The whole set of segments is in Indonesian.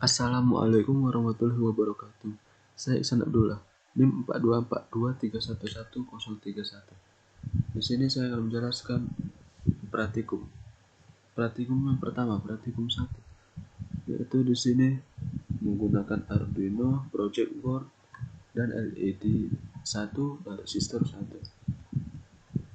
Assalamualaikum warahmatullahi wabarakatuh. Saya Iksan Abdullah, NIM 42423111031. Di sini saya akan menjelaskan praktikum. Praktikum yang pertama, praktikum 1, yaitu di sini menggunakan Arduino, project board, dan LED 1 dan resistor 1.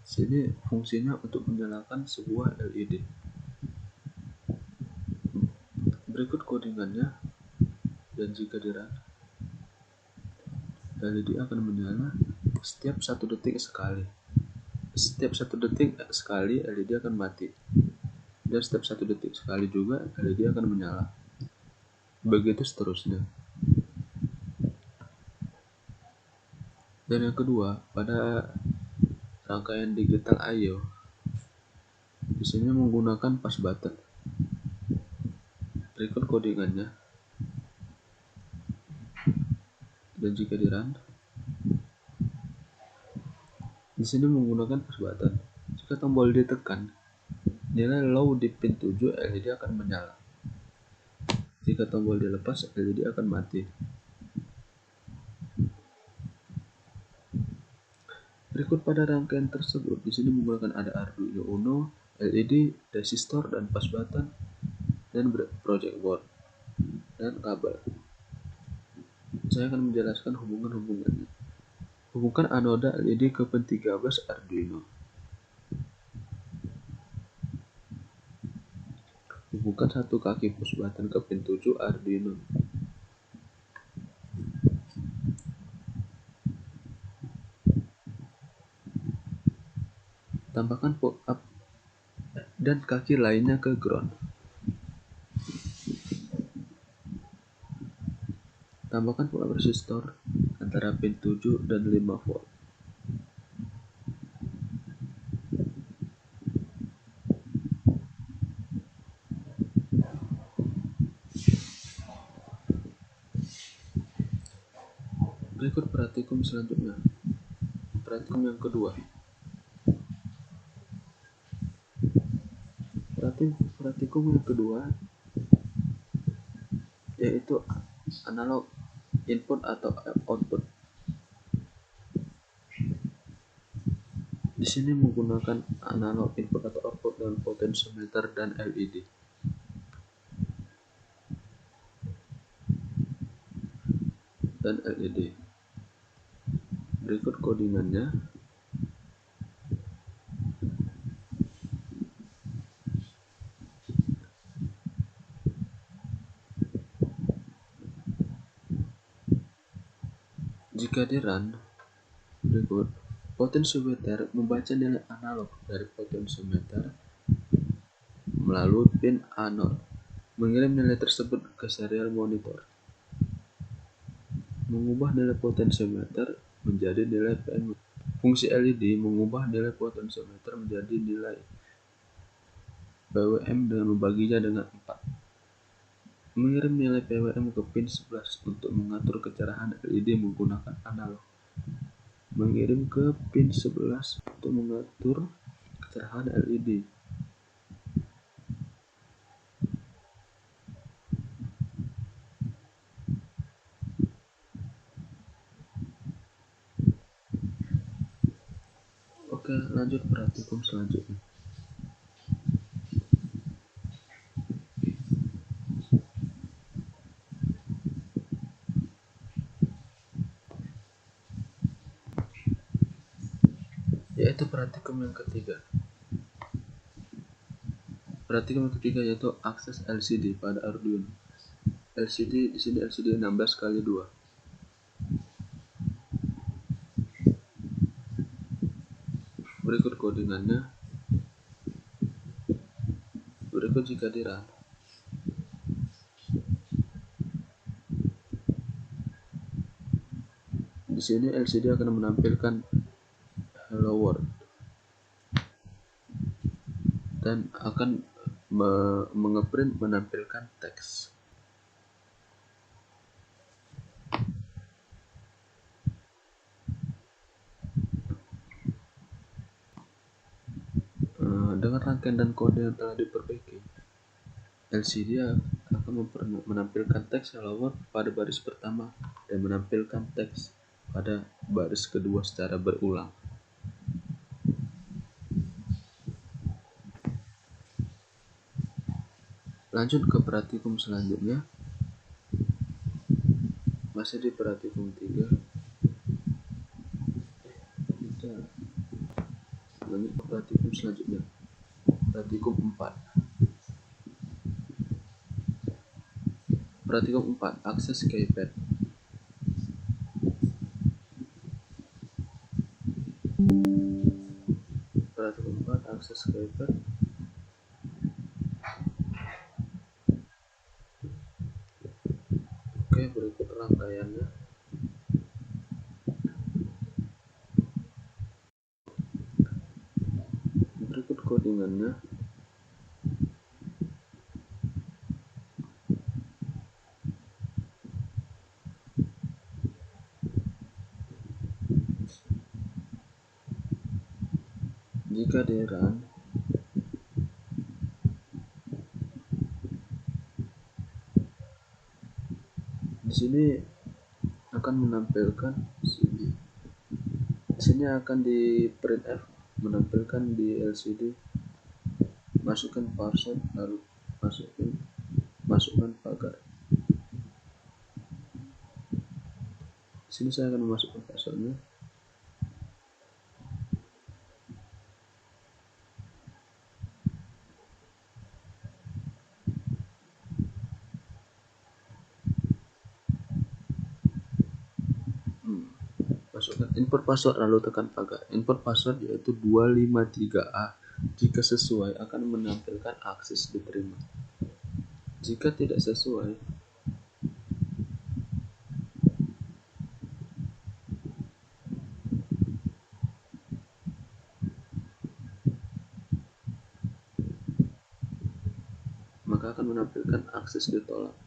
Sini fungsinya untuk menyalakan sebuah LED. Berikut codingannya, dan jika dirun, LED akan menyala setiap 1 detik sekali. Setiap 1 detik sekali LED akan mati, dan setiap 1 detik sekali juga LED akan menyala. Begitu seterusnya. Dan yang kedua, pada rangkaian digital I/O, di sini menggunakan push button. Berikut codingannya, dan jika dirun, di sini menggunakan push button. Jika tombol ditekan, nilai low di pin 7 LED akan menyala. Jika tombol dilepas, LED akan mati. Berikut pada rangkaian tersebut, di sini menggunakan ada Arduino Uno, LED, resistor, dan push button, dan project board, dan kabel. Saya akan menjelaskan hubungan-hubungannya. Hubungkan anoda LED ke pin 13 Arduino. Hubungkan satu kaki push button ke pin 7 Arduino. Tambahkan port up dan kaki lainnya ke ground. Tambahkan port up resistor antara pin 7 dan 5 volt. Berikut praktikum selanjutnya. Praktikum yang kedua. Praktikum yang kedua yaitu analog input atau output. Di sini menggunakan analog input atau output dengan potentiometer dan LED. Berikut codingannya. Jika dirun, berikut potentiometer membaca nilai analog dari potentiometer melalui pin anode, mengirim nilai tersebut ke serial monitor, mengubah nilai potentiometer menjadi nilai PN. Fungsi LED mengubah nilai potentiometer menjadi nilai PWM dengan membaginya dengan 4. Mengirim nilai PWM ke pin 11 untuk mengatur kecerahan LED menggunakan analog. Mengirim ke pin 11 untuk mengatur kecerahan LED. Oke, lanjut praktikum selanjutnya. Yaitu praktikum yang ketiga. Praktikum yang ketiga yaitu akses LCD pada Arduino. LCD di sini LCD 16x2. Berikut codingannya. Berikut jika dirun. Di sini LCD akan menampilkan Hello World dan akan mengeprint menampilkan teks. Dengan rangkaian dan kode yang telah diperbaiki, LCD akan menampilkan teks hello world pada baris pertama dan menampilkan teks pada baris kedua secara berulang. Lanjut ke praktikum selanjutnya. Masih di praktikum 3. Lanjut ke praktikum selanjutnya. Praktikum 4. Praktikum 4. Akses ke iPad. Praktikum 4. Akses ke iPad. Oke, berikut rangkaiannya. Berikut codingannya. Jika di run, di sini akan menampilkan di sini akan di printf menampilkan di LCD, masukkan password, lalu masukkan pagar. Di sini saya akan memasukkan passwordnya. Masukkan input password lalu tekan pagar. Input password yaitu 253A. Jika sesuai akan menampilkan akses diterima. Jika tidak sesuai, maka akan menampilkan akses ditolak.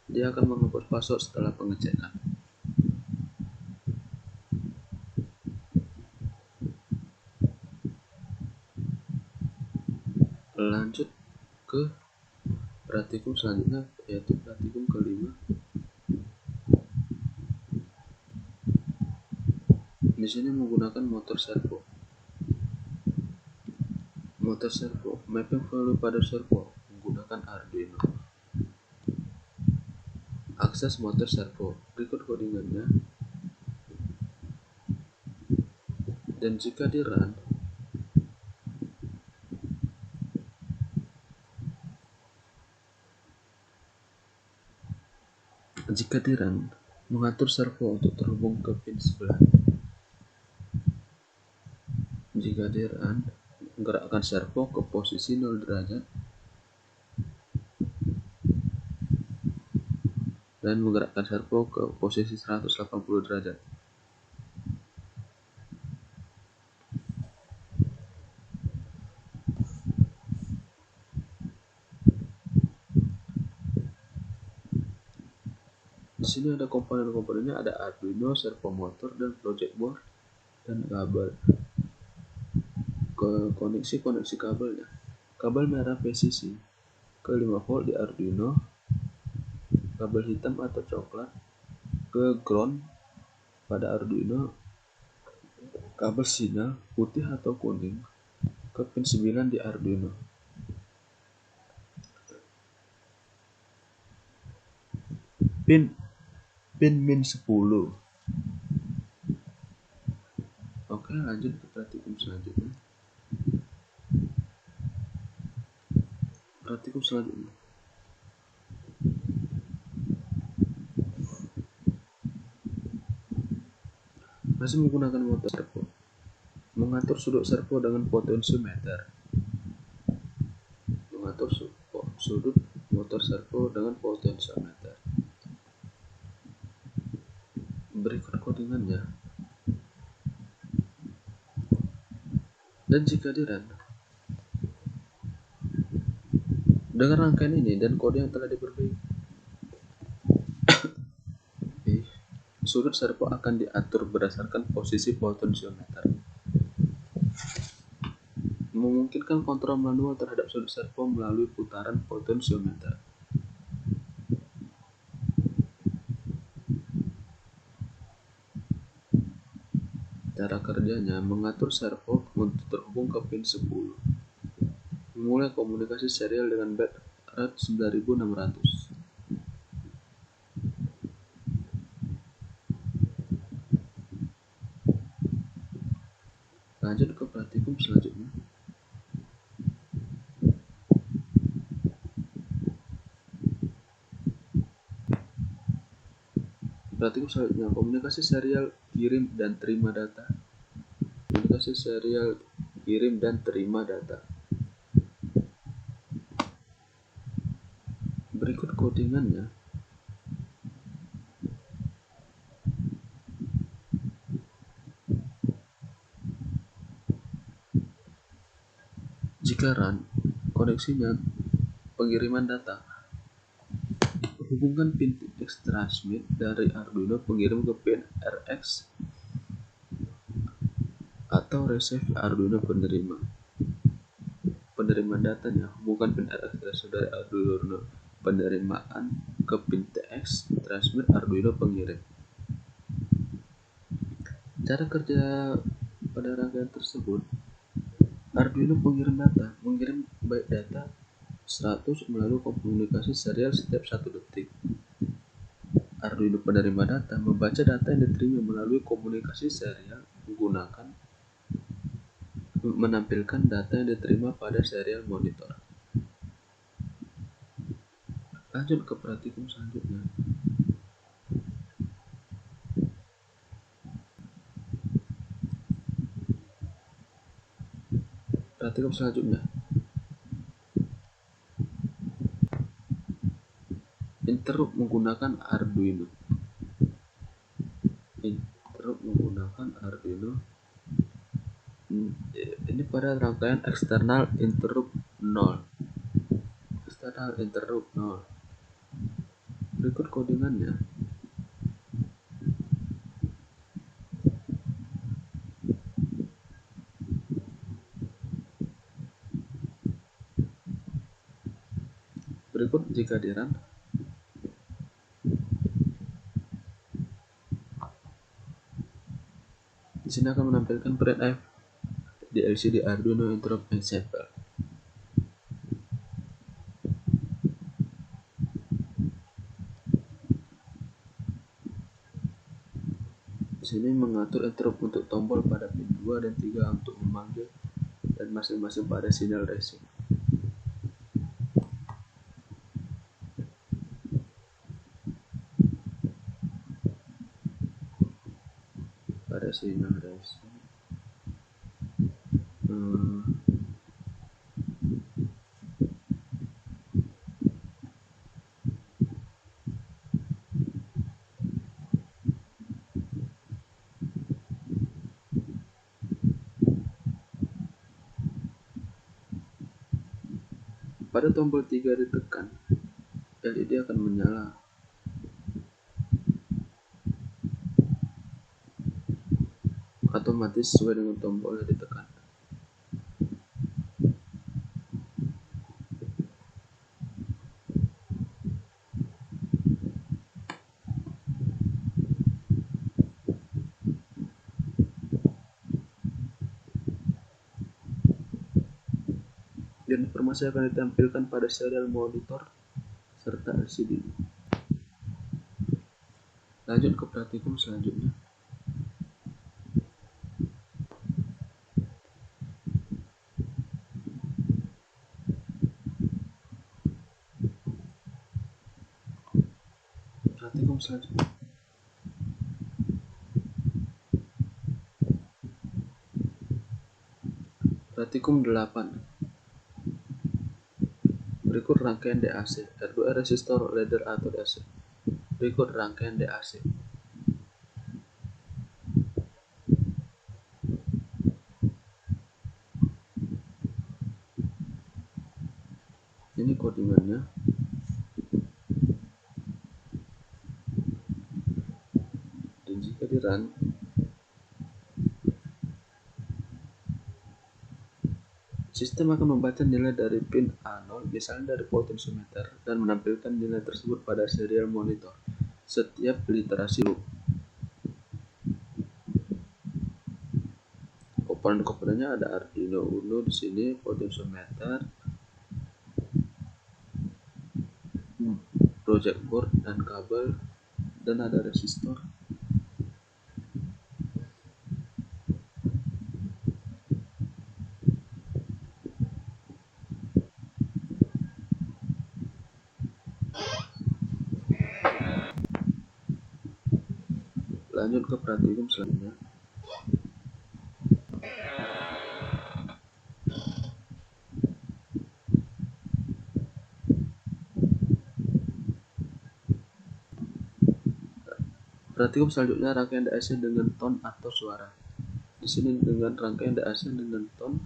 Dia akan menghapus password setelah pengecekan. Lanjut ke praktikum selanjutnya, yaitu praktikum kelima. Di sini menggunakan motor servo. Motor servo, mapping value pada servo menggunakan Arduino. Akses motor servo, berikut codingannya. Dan jika di run, mengatur servo untuk terhubung ke pin sebelah. Jika di run, menggerakkan servo ke posisi 0 derajat dan menggerakkan servo ke posisi 180 derajat. Di sini ada komponen-komponennya, ada Arduino, servo motor, dan project board, dan kabel. Ke koneksi kabelnya. Kabel merah VCC ke 5 volt di Arduino, kabel hitam atau coklat ke ground pada Arduino, kabel sinyal putih atau kuning ke pin 9 di Arduino. Pin min 10. Oke, lanjut ke praktikum selanjutnya. Masih menggunakan motor servo. Mengatur sudut servo dengan potentiometer. Mengatur sudut motor servo dengan potentiometer. Berikut codingannya. Dan jika di run, dengan rangkaian ini dan kode yang telah diperbaiki, sudut servo akan diatur berdasarkan posisi potentiometer. memungkinkan kontrol manual terhadap sudut servo melalui putaran potensiometer. Cara kerjanya mengatur servo untuk terhubung ke pin 10. Memulai komunikasi serial dengan baud rate 9600. Lanjut ke praktikum selanjutnya. Praktikum selanjutnya, komunikasi serial kirim dan terima data. Komunikasi serial kirim dan terima data. Berikut codingannya. Jika run, koneksinya pengiriman data. Hubungkan pin X transmit dari Arduino pengirim ke pin RX atau receive Arduino penerima. Penerimaan datanya, hubungkan pin RX transmit dari Arduino penerimaan ke pin TX transmit Arduino pengirim. Cara kerja pada rangkaian tersebut, Arduino pengirim data mengirim byte data 100 melalui komunikasi serial setiap 1 detik. Arduino penerima data membaca data yang diterima melalui komunikasi serial menampilkan data yang diterima pada serial monitor. Lanjut ke praktikum selanjutnya. Praktikum selanjutnya, interrupt menggunakan Arduino. Ini pada rangkaian eksternal interrupt 0. Berikut codingannya. Berikut jika di run, di sini akan menampilkan printf di LCD Arduino interrupt ensemble. Di sini mengatur interrupt untuk tombol pada pin 2 dan 3 untuk memanggil dan masing-masing pada sinyal racing. Pada sinyal racing. Pada tombol 3 ditekan, LED akan menyala. Otomatis sesuai dengan tombol yang ditekan. Dan informasi akan ditampilkan pada serial monitor serta LCD. Lanjut ke praktikum selanjutnya. Praktikum 8. Berikut rangkaian DAC, R2 resistor ladder atau DAC. Berikut rangkaian DAC. Ini codingannya. Dan jika di run, Sistem akan membaca nilai dari pin A0, misalnya dari potentiometer, dan menampilkan nilai tersebut pada serial monitor setiap literasi loop. Komponen-komponennya ada Arduino Uno di sini, potentiometer, project board dan kabel, dan ada resistor. Lanjut ke praktikum selanjutnya. Praktikum selanjutnya rangkaian DAC dengan ton atau suara. Di sini dengan rangkaian DAC dengan ton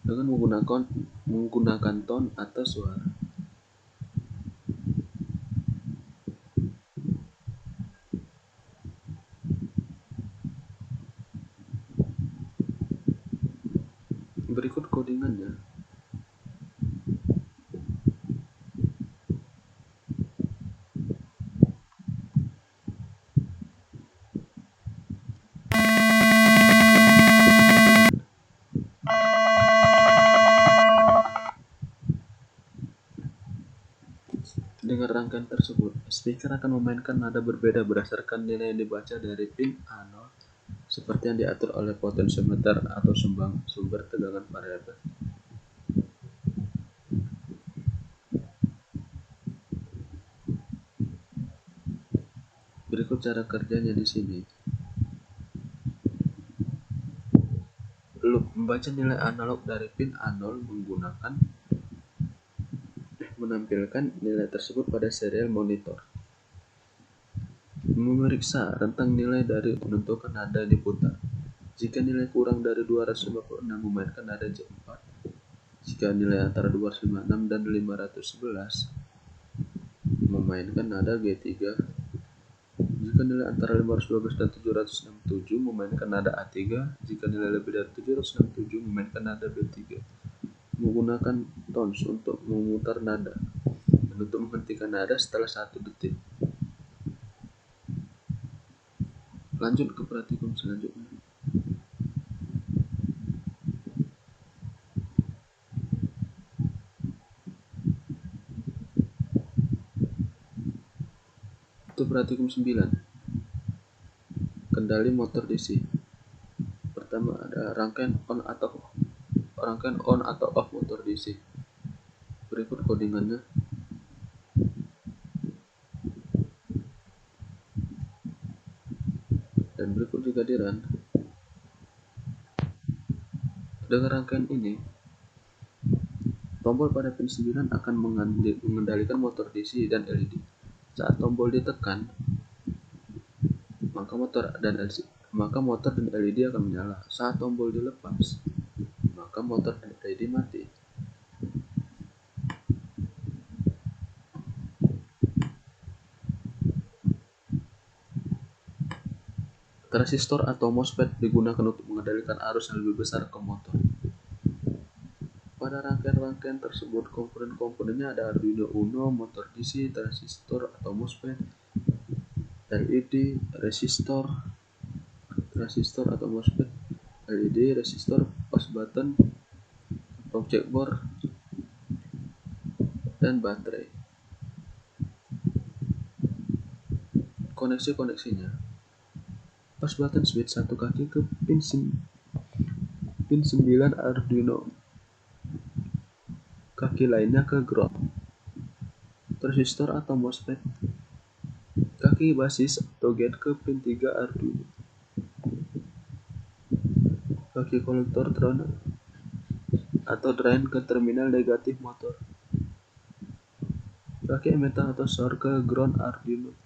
dengan menggunakan ton atau suara. Berikut codingannya. Dengan rangkaian tersebut, speaker akan memainkan nada berbeda berdasarkan nilai yang dibaca dari pin A0 seperti yang diatur oleh potentiometer atau sumber tegangan variabel. Berikut cara kerjanya di sini. Loop membaca nilai analog dari pin A0 menampilkan nilai tersebut pada serial monitor. Memeriksa rentang nilai dari menentukan nada diputar. Jika nilai kurang dari 256 memainkan nada J4. Jika nilai antara 256 dan 511 memainkan nada G3. Jika nilai antara 512 dan 767 memainkan nada A3. Jika nilai lebih dari 767 memainkan nada B3. Menggunakan tones untuk memutar nada dan untuk menghentikan nada setelah 1 detik. Lanjut ke praktikum selanjutnya. Untuk praktikum 9. Kendali motor DC. Pertama ada rangkaian on atau off motor DC. Berikut codingannya. Dan berikut juga di run. Dengan rangkaian ini, tombol pada pin 9 akan mengendalikan motor DC dan LED. Saat tombol ditekan, maka motor dan LED akan menyala. Saat tombol dilepas, maka motor dan LED mati. Transistor atau MOSFET digunakan untuk mengendalikan arus yang lebih besar ke motor. Pada rangkaian tersebut, komponen-komponennya ada Arduino Uno, motor DC, transistor atau MOSFET, LED, resistor atau MOSFET, LED, resistor, push button, project board, dan baterai. Koneksinya. Push button switch satu kaki ke pin 9 Arduino. Kaki lainnya ke ground. Transistor atau MOSFET. Kaki basis atau gate ke pin 3 Arduino. Kaki kolektor drain ke terminal negatif motor. Kaki emitter atau source ke ground Arduino.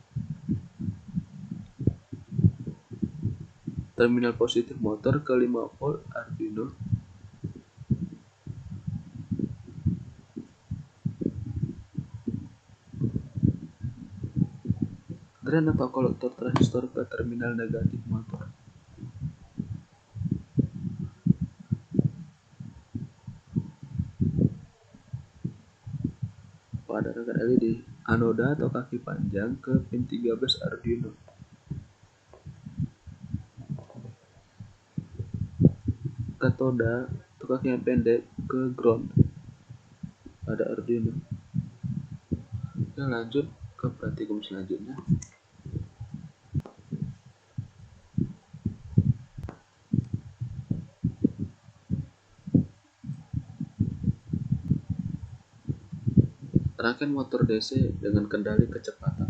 Terminal positif motor ke 5 volt Arduino. Drain atau kolektor transistor ke terminal negatif motor. pada rangkaian LED anoda atau kaki panjang ke pin 13 Arduino. Katoda atau kaki yang pendek ke ground pada Arduino. Kita lanjut ke praktikum selanjutnya. Rangkaian motor DC dengan kendali kecepatan.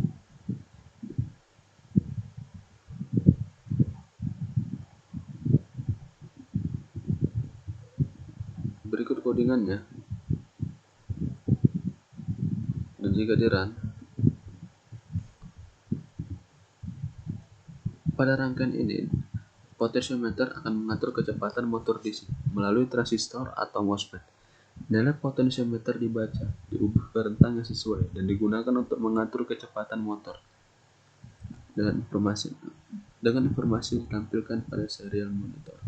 Berikut codingannya. Dan jika di run, pada rangkaian ini, potensiometer akan mengatur kecepatan motor DC melalui transistor atau MOSFET. Nilai potensiometer dibaca, diubah ke rentang yang sesuai, dan digunakan untuk mengatur kecepatan motor. Dengan informasi ditampilkan pada serial monitor.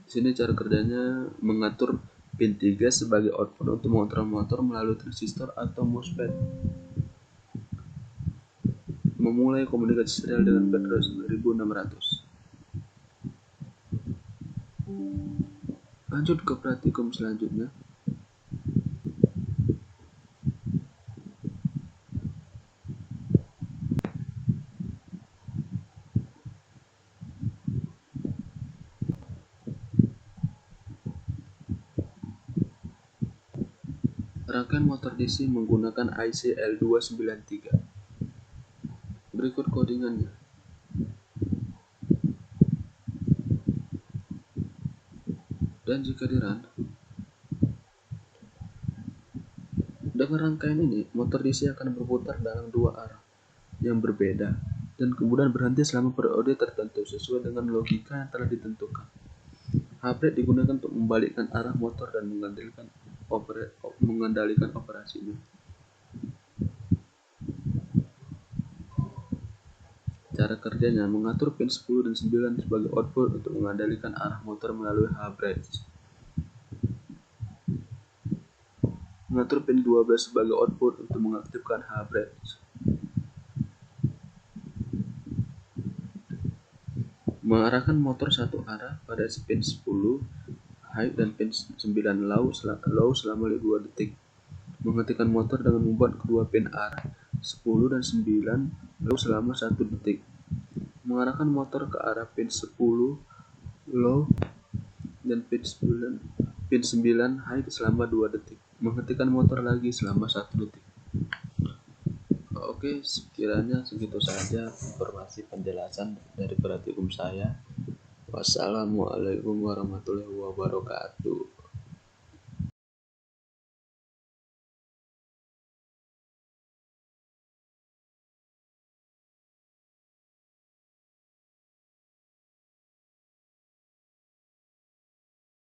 Di sini cara kerjanya mengatur pin 3 sebagai output untuk mengontrol motor melalui transistor atau MOSFET. Memulai komunikasi serial dengan baterai 9600. Lanjut ke praktikum selanjutnya. Rangkaian motor DC menggunakan IC L293. Berikut codingannya. Dan jika di run, dengan rangkaian ini, motor DC akan berputar dalam dua arah yang berbeda dan kemudian berhenti selama periode tertentu sesuai dengan logika yang telah ditentukan. Hybrid digunakan untuk membalikkan arah motor dan mengendalikan operasinya. Cara kerjanya mengatur pin 10 dan 9 sebagai output untuk mengendalikan arah motor melalui hybrid. Mengatur pin 12 sebagai output untuk mengaktifkan hybrid. Mengarahkan motor satu arah pada pin 10 high dan pin 9 low selama 2 detik. Menghentikan motor dengan membuat kedua pin arah 10 dan 9 low selama 1 detik. Mengarahkan motor ke arah pin 10 low dan pin 9 high selama 2 detik. Menghentikan motor lagi selama 1 detik. Oke, sekiranya segitu saja informasi penjelasan dari praktikum saya. Wassalamualaikum warahmatullahi wabarakatuh.